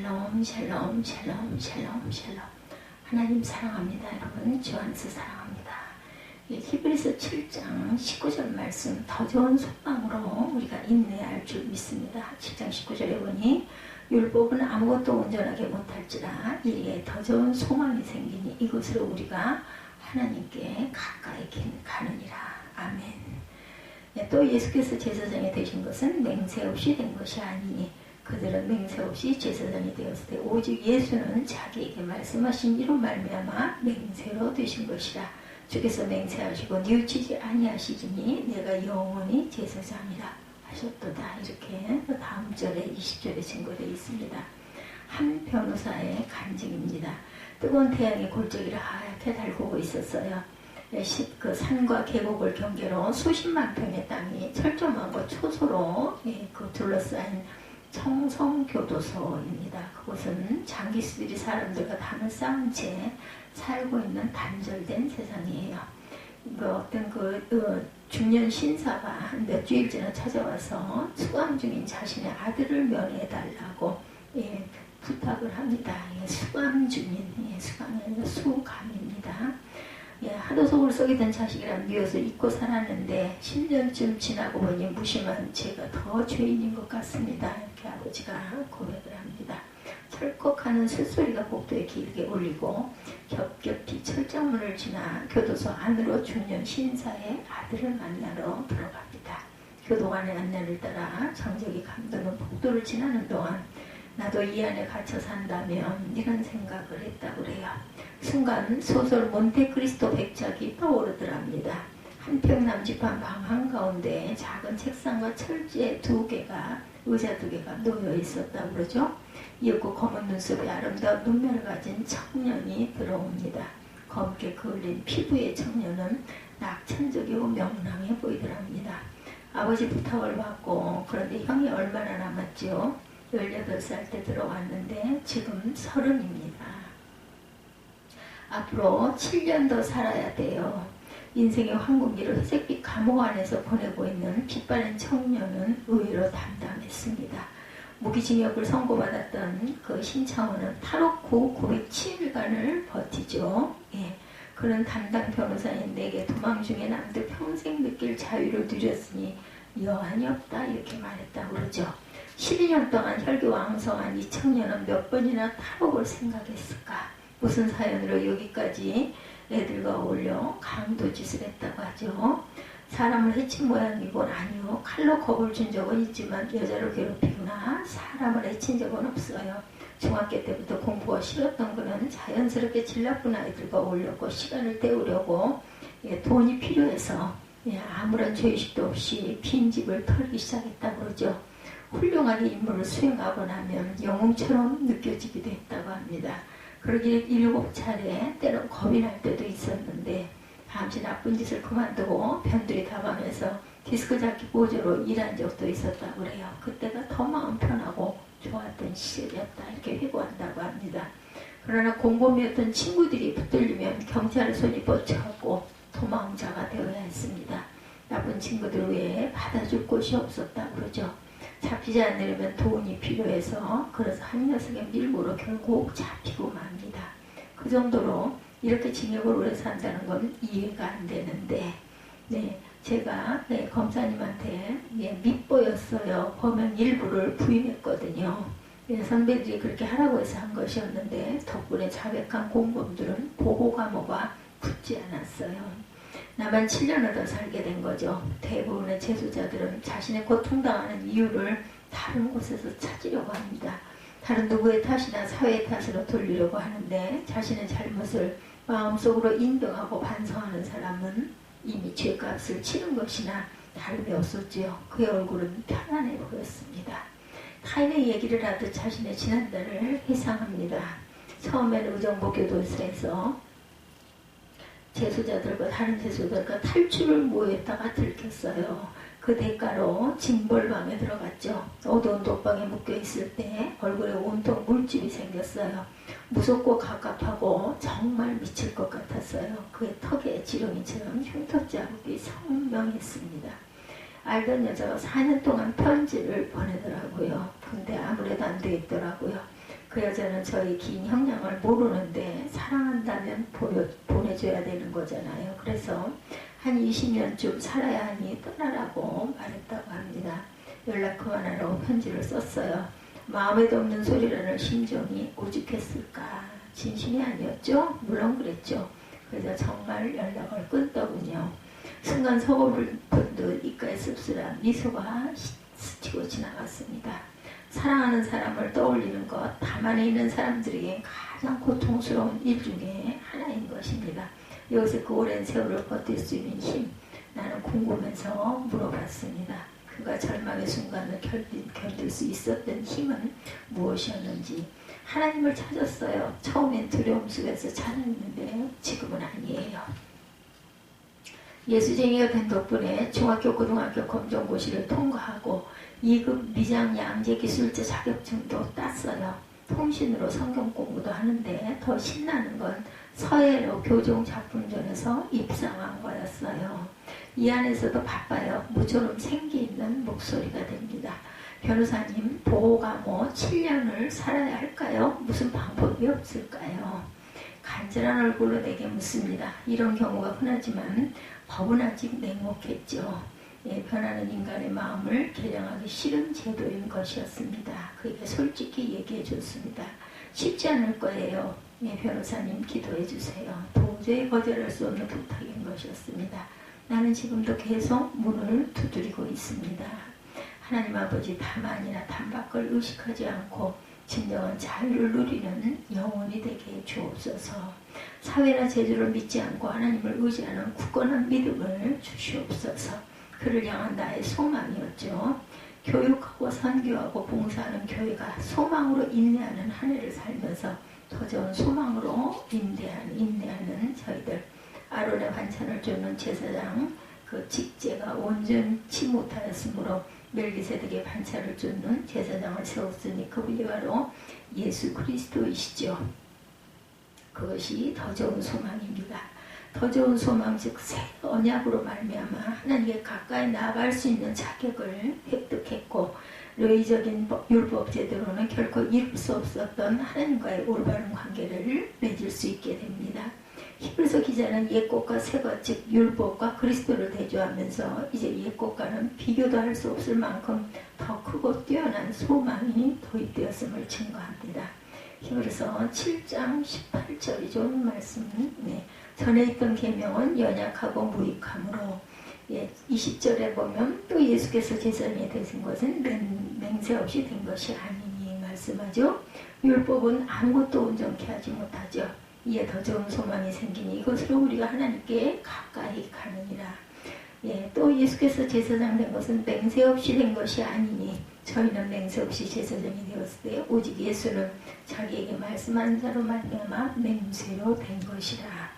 샬롬 샬롬 샬롬 샬롬 샬롬. 하나님 사랑합니다. 여러분 주 안에서 사랑합니다. 히브리서 7장 19절 말씀, 더 좋은 소망으로 우리가 인내할 줄 믿습니다. 7장 19절에 보니 율법은 아무것도 온전하게 못할지라 이에 더 좋은 소망이 생기니 이것으로 우리가 하나님께 가까이 가느니라. 아멘. 또 예수께서 제사장이 되신 것은 맹세 없이 된 것이 아니니 그들은 맹세 없이 제사장이 되었을 때 오직 예수는 자기에게 말씀하신 이로 말미암아 맹세로 되신 것이라. 주께서 맹세하시고 뉘우치지 아니하시지니 내가 영원히 제사장이라 하셨도다. 이렇게 다음 절에 20절에 증거되어 있습니다. 한 변호사의 간증입니다. 뜨거운 태양이 골짜기를 하얗게 달구고 있었어요. 그 산과 계곡을 경계로 수십만 평의 땅이 철조망과 초소로 둘러싸인 청성교도소입니다. 그곳은 장기수들이 사람들과 담을 쌓은 채 살고 있는 단절된 세상이에요. 어떤 중년 신사가 몇 주일 전에 찾아와서 수감 중인 자신의 아들을 면회해달라고 부탁을 합니다. 수감 중인, 수감이 아니라 수감입니다. 하도 속을 썩이던 자식이란 미워서 잊고 살았는데 10년쯤 지나고 보니 무심한 제가 더 죄인인 것 같습니다. 이렇게 아버지가 고백을 합니다. 철컥하는 쇳소리가 복도에 길게 울리고 겹겹이 철장문을 지나 교도소 안으로 중년 신사의 아들을 만나러 들어갑니다. 교도관의 안내를 따라 정적이 감도는 복도를 지나는 동안 나도 이 안에 갇혀 산다면 이런 생각을 했다고 그래요. 순간 소설 몬테크리스토 백작이 떠오르더랍니다. 한평 남짓한 방 한가운데 작은 책상과 철제 의자 두 개가 놓여 있었다고 그러죠. 이윽고 검은 눈썹에 아름다운 눈매를 가진 청년이 들어옵니다. 검게 그을린 피부의 청년은 낙천적이고 명랑해 보이더랍니다. 아버지 부탁을 받고 그런데 형이 얼마나 남았죠? 18살 때 들어왔는데 지금 30입니다. 앞으로 7년 더 살아야 돼요. 인생의 황금기를 회색빛 감옥 안에서 보내고 있는 빛바랜 청년은 의외로 담담했습니다. 무기징역을 선고받았던 그 신창호는 탈옥 후 907일간을 버티죠. 그는 담당 변호사인 내게 도망 중에 남들 평생 느낄 자유를 누렸으니 여한이 없다 이렇게 말했다고 그러죠. 12년 동안 혈기왕성한 이 청년은 몇 번이나 탈옥을 생각했을까? 무슨 사연으로 여기까지 애들과 어울려 강도짓을 했다고 하죠. 사람을 해친 모양이곤 아니요. 칼로 겁을 준 적은 있지만 여자를 괴롭히거나 사람을 해친 적은 없어요. 중학교 때부터 공부가 싫었던 그는 자연스럽게 질 나쁜 아이들과 어울렸고 시간을 때우려고 돈이 필요해서 아무런 죄의식도 없이 빈집을 털기 시작했다고 그러죠. 훌륭하게 임무를 수행하고 나면 영웅처럼 느껴지기도 했다고 합니다. 그러기에 7차례 때론 겁이 날 때도 있었는데 잠시 나쁜 짓을 그만두고 변두리 다방에서 디스크 잡기 보조로 일한 적도 있었다고 그래요. 그때가 더 마음 편하고 좋았던 시절이었다 이렇게 회고한다고 합니다. 그러나 공범이었던 친구들이 붙들리면 경찰의 손이 뻗쳐갖고 도망자가 되어야 했습니다. 나쁜 친구들 외에 받아줄 곳이 없었다고 그러죠. 잡히지 않으려면 돈이 필요해서 그래서 한 녀석의 밀고로 결국 잡히고 맙니다. 그 정도로 이렇게 징역을 오래 산다는 건 이해가 안 되는데 제가 검사님한테 밉보였어요. 범행 일부를 부인했거든요. 선배들이 그렇게 하라고 해서 한 것이었는데 덕분에 자백한 공범들은 보호가 뭐가 붙지 않았어요. 나만 7년을 더 살게 된 거죠. 대부분의 재수자들은 자신의 고통당하는 이유를 다른 곳에서 찾으려고 합니다. 다른 누구의 탓이나 사회의 탓으로 돌리려고 하는데 자신의 잘못을 마음속으로 인정하고 반성하는 사람은 이미 죄값을 치른 것이나 다름이 없었지요. 그의 얼굴은 편안해 보였습니다. 타인의 얘기를 하듯 자신의 지난날을 회상합니다. 처음에는 의정부 교도소에서 재수자들과 다른 재수자들과 탈출을 모였다가 들켰어요. 그 대가로 징벌방에 들어갔죠. 어두운 독방에 묶여있을 때 얼굴에 온통 물집이 생겼어요. 무섭고 갑갑하고 정말 미칠 것 같았어요. 그의 턱에 지렁이처럼 흉터자국이 선명했습니다. 알던 여자가 4년 동안 편지를 보내더라고요. 근데 아무래도 안 되겠더라고요. 그 여자는 저희 긴 형량을 모르는데 사랑한다면 보내줘야 되는 거잖아요. 그래서 한 20년쯤 살아야 하니 떠나라고 말했다고 합니다. 연락 그만하라고 편지를 썼어요. 마음에도 없는 소리라는 심정이 오죽했을까. 진심이 아니었죠? 물론 그랬죠. 그래서 정말 연락을 끊더군요. 순간 서글픈 듯 입가에 씁쓸한 미소가 스치고 지나갔습니다. 사랑하는 사람을 떠올리는 것, 담안에 있는 사람들에게 가장 고통스러운 일 중에 하나인 것입니다. 여기서 그 오랜 세월을 버틸 수 있는 힘, 나는 궁금해서 물어봤습니다. 그가 절망의 순간을 견딜 수 있었던 힘은 무엇이었는지. 하나님을 찾았어요. 처음엔 두려움 속에서 찾았는데 지금은 아니에요. 예수쟁이가 된 덕분에 중학교, 고등학교 검정고시를 통과하고 2급 미장 양재 기술자 자격증도 땄어요. 통신으로 성경 공부도 하는데 더 신나는 건 서예로 교종 작품전에서 입상한 거였어요. 이 안에서도 바빠요. 모처럼 생기 있는 목소리가 됩니다. 변호사님, 보호감호 7년을 살아야 할까요? 무슨 방법이 없을까요? 간절한 얼굴로 내게 묻습니다. 이런 경우가 흔하지만 법은 아직 냉혹했죠. 변하는 인간의 마음을 개량하기 싫은 제도인 것이었습니다. 그에게 솔직히 얘기해 줬습니다. 쉽지 않을 거예요. 변호사님 기도해 주세요. 도저히 거절할 수 없는 부탁인 것이었습니다. 나는 지금도 계속 문을 두드리고 있습니다. 하나님 아버지, 다만이나 단박을 의식하지 않고 진정한 자유를 누리는 영혼이 되게 주옵소서. 사회나 제주를 믿지 않고 하나님을 의지하는 굳건한 믿음을 주시옵소서. 그를 향한 나의 소망이었죠. 교육하고 선교하고 봉사하는 교회가 소망으로 인내하는 한 해를 살면서 더 좋은 소망으로 인내하는 저희들. 아론의 반찬을 주는 제사장 그 직제가 온전치 못하였으므로 멜기세덱의 반찬을 주는 제사장을 세웠으니 그분이 바로 예수 그리스도이시죠. 그것이 더 좋은 소망입니다. 더 좋은 소망, 즉 새 언약으로 말미암아 하나님께 가까이 나아갈 수 있는 자격을 획득했고, 뢰의적인 율법 제도로는 결코 이룰 수 없었던 하나님과의 올바른 관계를 맺을 수 있게 됩니다. 히브리서 기자는 옛것과 새것, 즉 율법과 그리스도를 대조하면서 이제 옛것과는 비교도 할 수 없을 만큼 더 크고 뛰어난 소망이 도입되었음을 증거합니다. 히브리서 7장 18절이죠. 말씀. 전에 있던 계명은 연약하고 무익함으로, 20절에 보면 또 예수께서 제사장이 되신 것은 맹세 없이 된 것이 아니니 말씀하죠. 율법은 아무것도 온전케 하지 못하죠. 이에 더 좋은 소망이 생기니 이것으로 우리가 하나님께 가까이 가느니라. 또 예수께서 제사장 된 것은 맹세 없이 된 것이 아니니 저희는 맹세 없이 제사장이 되었을 때 오직 예수는 자기에게 말씀한 자로 말미암아 맹세로 된 것이라.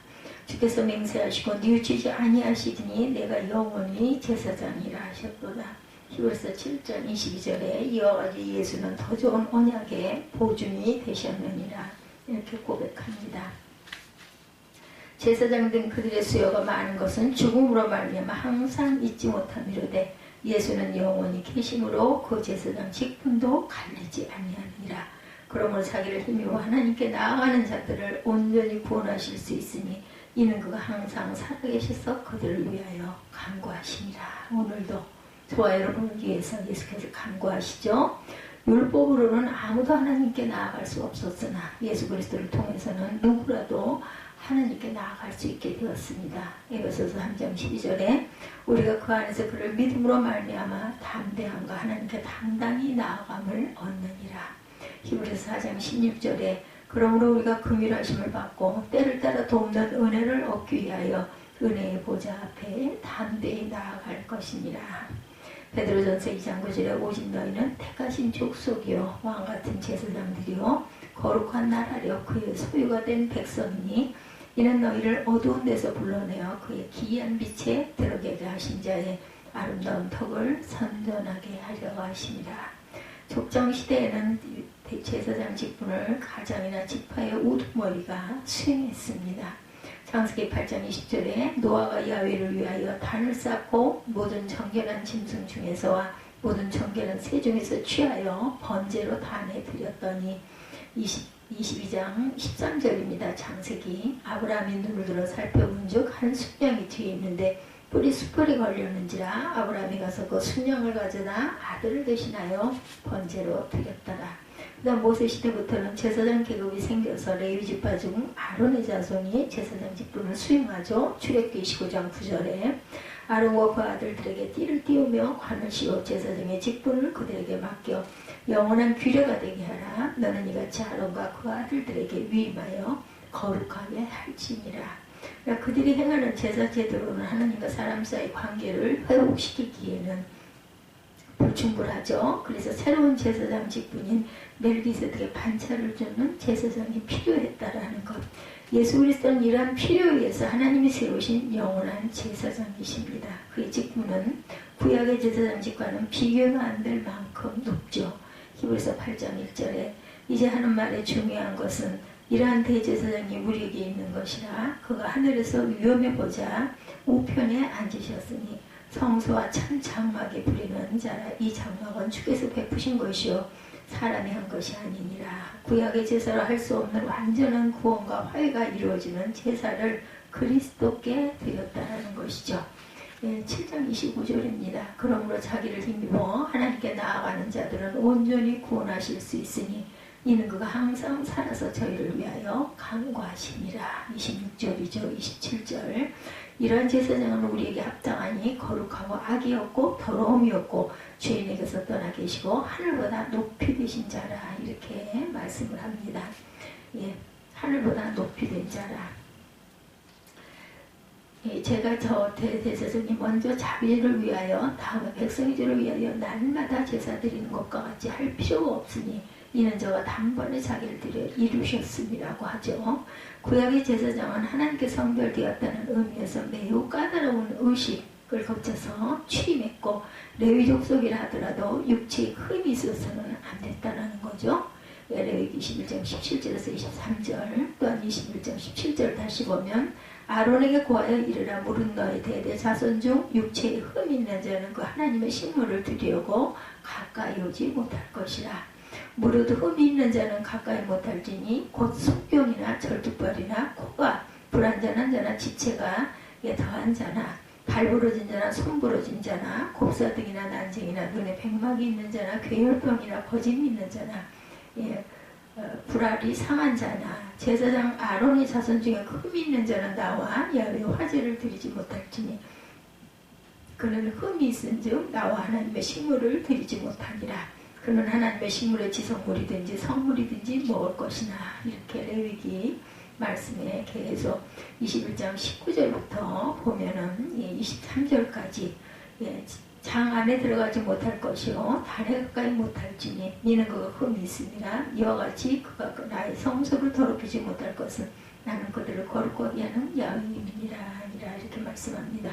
주께서 맹세하시고 뉘우치지 아니하시더니 내가 영원히 제사장이라 하셨도다. 히브리서 7장 22절에 이와 같이 예수는 더 좋은 언약의 보증이 되셨느니라. 이렇게 고백합니다. 제사장 된 그들의 수요가 많은 것은 죽음으로 말미암아 항상 잊지 못함이로되 예수는 영원히 계심으로 그 제사장 직분도 갈리지 아니하니라. 그러므로 자기를 힘입어 하나님께 나아가는 자들을 온전히 구원하실 수 있으니 이는 그가 항상 살아계셔서 그들을 위하여 간구하시니라. 오늘도 저와 여러분을 위해서 예수께서 간구하시죠. 율법으로는 아무도 하나님께 나아갈 수 없었으나 예수 그리스도를 통해서는 누구라도 하나님께 나아갈 수 있게 되었습니다. 에베소서 3장 12절에 우리가 그 안에서 그를 믿음으로 말미암아 담대함과 하나님께 당당히 나아감을 얻느니라. 히브리서 4장 16절에 그러므로 우리가 긍휼하심을 받고 때를 따라 돕는 은혜를 얻기 위하여 은혜의 보좌 앞에 담대히 나아갈 것이니라. 베드로전서 2장 9절에 오직 너희는 택하신 족속이요 왕같은 제사장들이요 거룩한 나라려 그의 소유가 된 백성이니 이는 너희를 어두운 데서 불러내어 그의 기이한 빛에 들어가게 하신 자의 아름다운 덕을 선전하게 하려고 하심이라. 족장시대에는 제사장 직분을 가장이나 지파의 우두머리가 수행했습니다. 창세기 8장 20절에 노아가 야훼를 위하여 단을 쌓고 모든 정결한 짐승 중에서와 모든 정결한 새 중에서 취하여 번제로 단에 드렸더니 22장 13절입니다. 창세기. 아브라함이 눈을 들어 살펴본즉 한 순양이 뒤에 있는데 뿔이 수풀에 걸렸는지라 아브라함이 가서 그 순양을 가져다 아들을 대신하여 번제로 드렸더라. 그 다음 모세 시대부터는 제사장 계급이 생겨서 레위 지파 중 아론의 자손이 제사장 직분을 수행하죠. 출애굽기 25장 9절에 아론과 그 아들들에게 띠를 띄우며 관을 씌워 제사장의 직분을 그들에게 맡겨 영원한 규례가 되게 하라. 너는 이같이 아론과 그 아들들에게 위임하여 거룩하게 할지니라. 그러니까 그들이 행하는 제사 제도로는 하나님과 사람 사이 관계를 회복시키기에는 불충분하죠. 그래서 새로운 제사장 직분인 멜기세덱의 반차를 주는 제사장이 필요했다라는 것. 예수 그리스도는 이러한 필요에 의해서 하나님이 세우신 영원한 제사장이십니다. 그의 직분은 구약의 제사장 직과는 비교가 안 될 만큼 높죠. 히브리서 8장 1절에 이제 하는 말의 중요한 것은 이러한 대제사장이 우리에게 있는 것이라 그가 하늘에서 위엄해 보자 우편에 앉으셨으니 성소와 참 장막에 부리는 자라. 이 장막은 주께서 베푸신 것이요 사람이 한 것이 아니니라. 구약의 제사로 할 수 없는 완전한 구원과 화해가 이루어지는 제사를 그리스도께 드렸다는 것이죠. 7장 29절입니다. 그러므로 자기를 힘입어 하나님께 나아가는 자들은 온전히 구원하실 수 있으니 이는 그가 항상 살아서 저희를 위하여 간구하시니라. 26절이죠. 27절. 이러한 제사장은 우리에게 합당하니 거룩하고 악이 없고 더러움이 없고 죄인에게서 떠나 계시고 하늘보다 높이 되신 자라. 이렇게 말씀을 합니다. 예, 하늘보다 높이 된 자라. 예, 제가 저 대제사장이 먼저 자비를 위하여 다음에 백성의 죄를 위하여 날마다 제사 드리는 것과 같이 할 필요가 없으니 이는 저가 단번에 자기를 드려 이루셨음이라고 하죠. 구약의 제사장은 하나님께 성별되었다는 의미에서 매우 까다로운 의식을 거쳐서 취임했고 레위 족속이라 하더라도 육체에 흠이 있어서는 안 됐다는 거죠. 레위기 21장 17절에서 23절 또한 21장 17절 다시 보면 아론에게 고하여 이르라. 무릇 너의 대대 자손 중 육체에 흠이 있는 자는 그 하나님의 식물을 드리려고 가까이 오지 못할 것이라. 무릇 흠이 있는 자는 가까이 못할지니 곧 속경이나 절뚝발이나 코가 불완전한 자나 지체가 더한 자나 발 부러진 자나 손 부러진 자나 곱사등이나 난쟁이나 눈에 백막이 있는 자나 괴혈병이나 거짐이 있는 자나 불알이 상한 자나 제사장 아론의 자손 중에 흠이 있는 자는 나와 야훼 화제를 드리지 못할지니 그는 흠이 있은즉 나와 하나님의 식물을 드리지 못하니라. 그는 하나님의 식물의 지성물이든지 성물이든지 먹을 것이나. 이렇게 레위기 말씀에 계속 21장 19절부터 보면은 23절까지 장 안에 들어가지 못할 것이요 달에 가까이 못할지니 니는 그가 흠이 있습니다. 이와 같이 그가 나의 성소를 더럽히지 못할 것은 나는 그들을 거룩하게 하는 야훼임이니라. 이렇게 말씀합니다.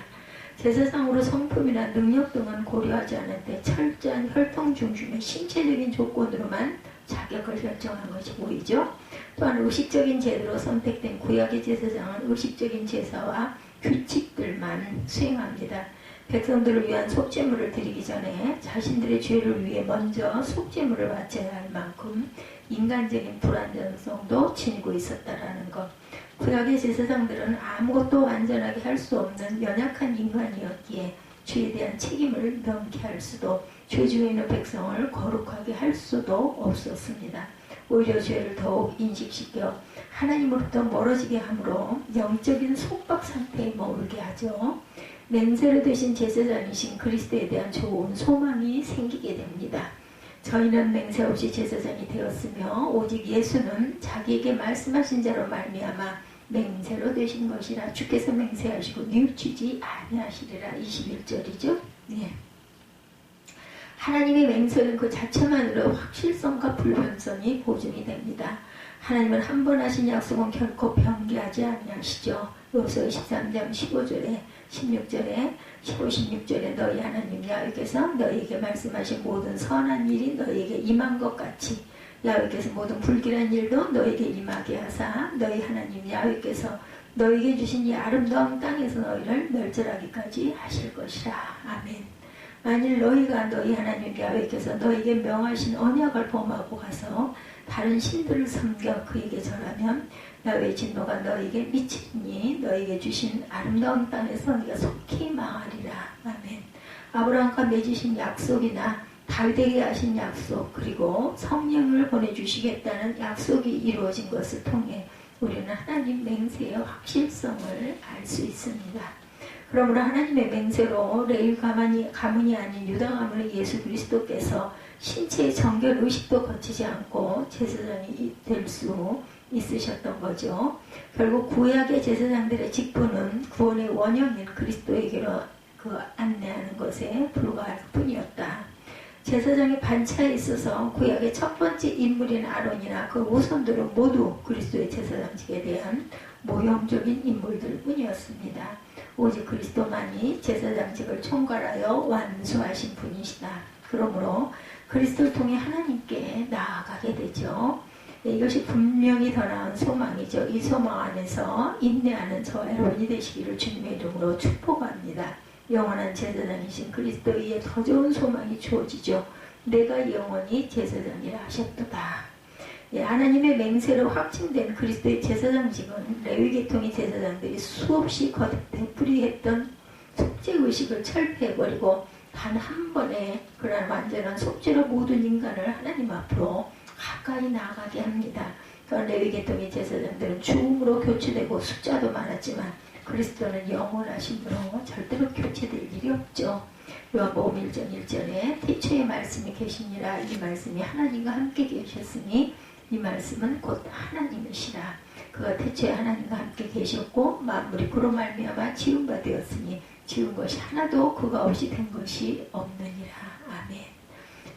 제사상으로 성품이나 능력 등은 고려하지 않을 때 철저한 혈통 중심의 신체적인 조건으로만 자격을 결정한 것이 보이죠. 또한 의식적인 제도로 선택된 구약의 제사장은 의식적인 제사와 규칙들만 수행합니다. 백성들을 위한 속죄물을 드리기 전에 자신들의 죄를 위해 먼저 속죄물을 바쳐야 할 만큼 인간적인 불완전성도 지니고 있었다라는 것. 구약의 제사장들은 아무것도 완전하게 할 수 없는 연약한 인간이었기에 죄에 대한 책임을 명쾌 할 수도 죄 중에 있는 백성을 거룩하게 할 수도 없었습니다. 오히려 죄를 더욱 인식시켜 하나님으로부터 멀어지게 함으로 영적인 속박 상태에 머물게 하죠. 맹세로 되신 제사장이신 그리스도에 대한 좋은 소망이 생기게 됩니다. 저희는 맹세 없이 제사장이 되었으며 오직 예수는 자기에게 말씀하신 자로 말미암아 맹세로 되신 것이라. 주께서 맹세하시고 뉘우치지 아니하시리라. 21절이죠. 네. 하나님의 맹세는 그 자체만으로 확실성과 불변성이 보증이 됩니다. 하나님은 한 번 하신 약속은 결코 변개하지 아니하시죠. 요서 23장 15절에 16절에 15, 16절에 너희 하나님 야훼께서 너희에게 말씀하신 모든 선한 일이 너희에게 임한 것 같이 야훼께서 모든 불길한 일도 너희에게 임하게 하사 너희 하나님 야훼께서 너희에게 주신 이 아름다운 땅에서 너희를 멸절하기까지 하실 것이라. 아멘. 만일 너희가 너희 하나님 야훼께서 너희에게 명하신 언약을 범하고 가서 다른 신들을 섬겨 그에게 절하면 야훼의 진노가 너에게 미치니 너에게 주신 아름다운 땅에서 네가 속히 망하리라. 아멘. 아브라함과 맺으신 약속이나 다윗에게 하신 약속, 그리고 성령을 보내주시겠다는 약속이 이루어진 것을 통해 우리는 하나님 맹세의 확실성을 알 수 있습니다. 그러므로 하나님의 맹세로 레위 가문이 아닌 유다 가문의 예수 그리스도께서 신체의 정결 의식도 거치지 않고 제사장이 될 수 있으셨던 거죠. 결국 구약의 제사장들의 직분은 구원의 원형인 그리스도에게로 안내하는 것에 불과할 뿐이었다. 제사장의 반차에 있어서 구약의 첫 번째 인물인 아론이나 그 후손들은 모두 그리스도의 제사장직에 대한 모형적인 인물들 뿐이었습니다. 오직 그리스도만이 제사장직을 총괄하여 완수하신 분이시다. 그러므로 그리스도를 통해 하나님께 나아가게 되죠. 이것이 분명히 더 나은 소망이죠. 이 소망 안에서 인내하는 저와 여러분이 되시기를 주님의 이름으로 축복합니다. 영원한 제사장이신 그리스도의 더 좋은 소망이 주어지죠. 내가 영원히 제사장이라 하셨도다. 하나님의 맹세로 확증된 그리스도의 제사장직은 레위계통의 제사장들이 수없이 되풀이했던 속죄의식을 철폐해버리고 단 한 번에 그러한 완전한 속죄로 모든 인간을 하나님 앞으로 가까이 나아가게 합니다. 레위계통의 제사장들은 죽음으로 교체되고 숫자도 많았지만 그리스도는 영원하신 분으로 절대로 교체될 일이 없죠. 요한복음 1장 1절에 태초에 말씀이 계시니라. 이 말씀이 하나님과 함께 계셨으니 이 말씀은 곧 하나님이시라. 그가 태초에 하나님과 함께 계셨고 만물이 그로 말미암아 지은 바 되었으니 지은 것이 하나도 그가 없이 된 것이 없느니라. 아멘.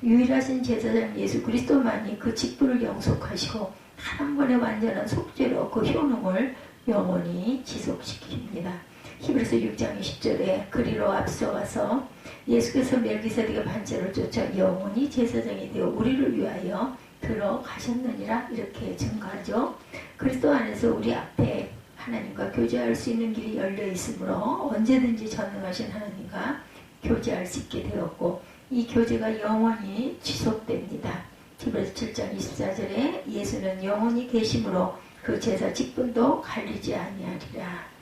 유일하신 제사장 예수 그리스도만이 그 직분을 영속하시고 한 번의 완전한 속죄로 그 효능을 영원히 지속시킵니다. 히브리서 6장 20절에 그리로 앞서가서 예수께서 멜기세덱의 반차를 쫓아 영원히 제사장이 되어 우리를 위하여 들어가셨느니라 이렇게 증거하죠. 그리스도 안에서 우리 앞에 하나님과 교제할 수 있는 길이 열려 있으므로 언제든지 전능하신 하나님과 교제할 수 있게 되었고 이 교제가 영원히 지속됩니다. 히브리서 7장 24절에 예수는 영원히 계심으로 그 제사 직분도 갈리지 아니하리라.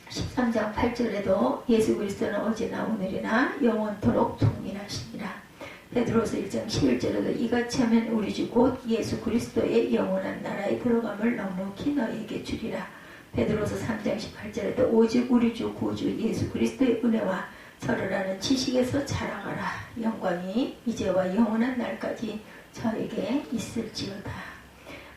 13장 8절에도 예수 그리스도는 어제나 오늘이나 영원토록 동일하시니라. 베드로서 1장 11절에도 이같이 하면 우리 주 곧 예수 그리스도의 영원한 나라에 들어감을 넉넉히 너희에게 주리라. 베드로서 3장 18절에도 오직 우리 주 구주 예수 그리스도의 은혜와 저를 아는 지식에서 자라가라. 영광이 이제와 영원한 날까지 저에게 있을지어다.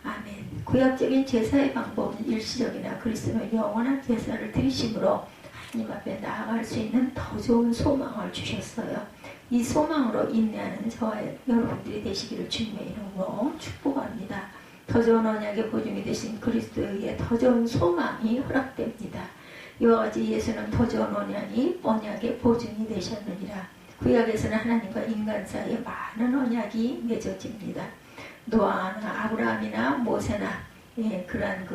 아멘. 구약적인 제사의 방법은 일시적이나 그리스도는 영원한 제사를 드리심으로 하나님 앞에 나아갈 수 있는 더 좋은 소망을 주셨어요. 이 소망으로 인내하는 저와 여러분들이 되시기를 주님의 이름으로 축복합니다. 더 좋은 언약의 보증이 되신 그리스도에 의해 더 좋은 소망이 허락됩니다. 이와 같이 예수는 더 좋은 언약의 보증이 되셨느니라. 구약에서는 하나님과 인간 사이에 많은 언약이 맺어집니다. 노아나 아브라함이나 모세나 그러한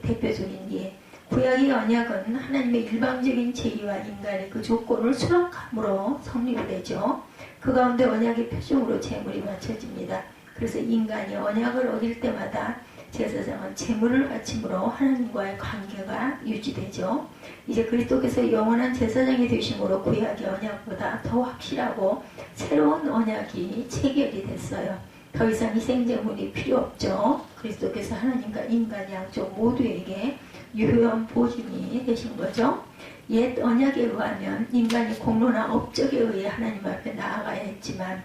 대표적인 구약의 언약은 하나님의 일방적인 제의와 인간의 그 조건을 수락함으로 성립되죠. 그 가운데 언약의 표징으로 제물이 바쳐집니다. 그래서 인간이 언약을 어길 때마다 제사장은 제물을 바침으로 하나님과의 관계가 유지되죠. 이제 그리스도께서 영원한 제사장이 되심으로 구약의 언약보다 더 확실하고 새로운 언약이 체결이 됐어요. 더 이상 희생제물이 필요 없죠. 그리스도께서 하나님과 인간 양쪽 모두에게 유효한 보증이 되신 거죠. 옛 언약에 의하면 인간이 공로나 업적에 의해 하나님 앞에 나아가야 했지만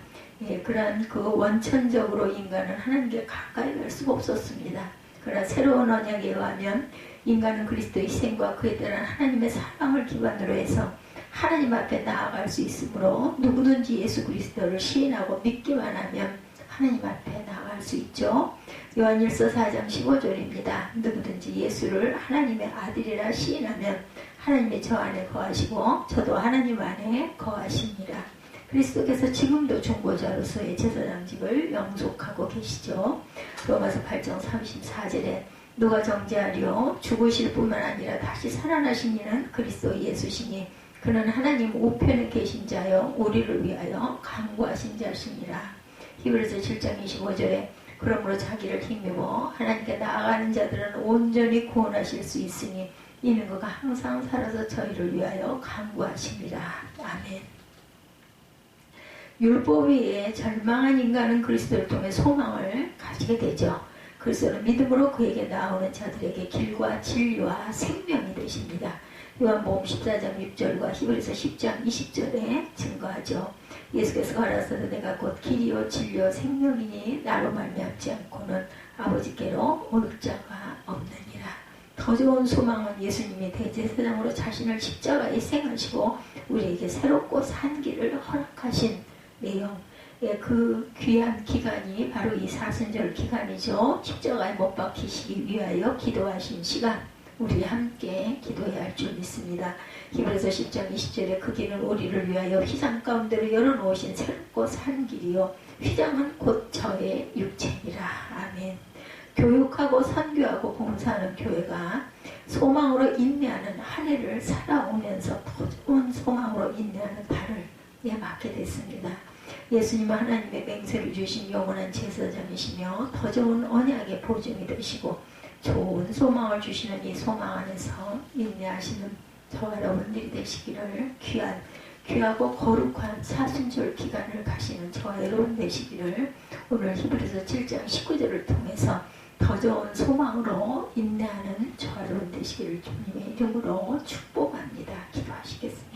그러한 그 원천적으로 인간은 하나님께 가까이 갈 수가 없었습니다. 그러나 새로운 언약에 의하면 인간은 그리스도의 희생과 그에 따른 하나님의 사랑을 기반으로 해서 하나님 앞에 나아갈 수 있으므로 누구든지 예수 그리스도를 시인하고 믿기만 하면 하나님 앞에 나아갈 수 있죠. 요한일서 4장 15절입니다. 누구든지 예수를 하나님의 아들이라 시인하면 하나님이 저 안에 거하시고 저도 하나님 안에 거하시니라. 그리스도께서 지금도 중보자로서의 제사장직을 영속하고 계시죠. 로마서 8장 34절에 누가 정죄하리요 죽으실 뿐만 아니라 다시 살아나신 이는 그리스도 예수시니 그는 하나님 우편에 계신 자여 우리를 위하여 간구하신 자시니라. 히브리서 7장 25절에 그러므로 자기를 힘입어 하나님께 나아가는 자들은 온전히 구원하실 수 있으니 이는 그가 항상 살아서 저희를 위하여 간구하십니다. 아멘. 율법 위에 절망한 인간은 그리스도를 통해 소망을 가지게 되죠. 그리스도는 믿음으로 그에게 나오는 자들에게 길과 진리와 생명이 되십니다. 요한복음 14장 6절과 히브리서 10장 20절에 증거하죠. 예수께서 가라사대 내가 곧 길이요 진리요 생명이니 나로 말미암지 않고는 아버지께로 올 자가 없느니라. 더 좋은 소망은 예수님이 대제사장으로 자신을 십자가에 희생하시고 우리에게 새롭고 산 길을 허락하신 내용, 그 귀한 기간이 바로 이 사순절 기간이죠. 십자가에 못 박히시기 위하여 기도하신 시간, 우리 함께 기도해야 할 줄 믿습니다. 히브리서 10장 20절에 그 길은 우리를 위하여 휘장 가운데로 열어놓으신 새롭고 산 길이요 휘장은 곧 저의 육체니라. 아멘. 교육하고 선교하고 봉사하는 교회가 소망으로 인내하는 한 해를 살아오면서 더 좋은 소망으로 인내하는 달을 맞게 됐습니다. 예수님은 하나님의 맹세를 주신 영원한 제사장이시며 더 좋은 언약의 보증이 되시고 좋은 소망을 주시는 이 소망 안에서 인내하시는 저와 여러분들이 되시기를, 귀하고 거룩한 사순절 기간을 가시는 저와 여러분 되시기를 오늘 히브리서 7장 19절을 통해서 더 좋은 소망으로 인내하는 저와 여러분 되시기를 주님의 이름으로 축복합니다. 기도하시겠습니다.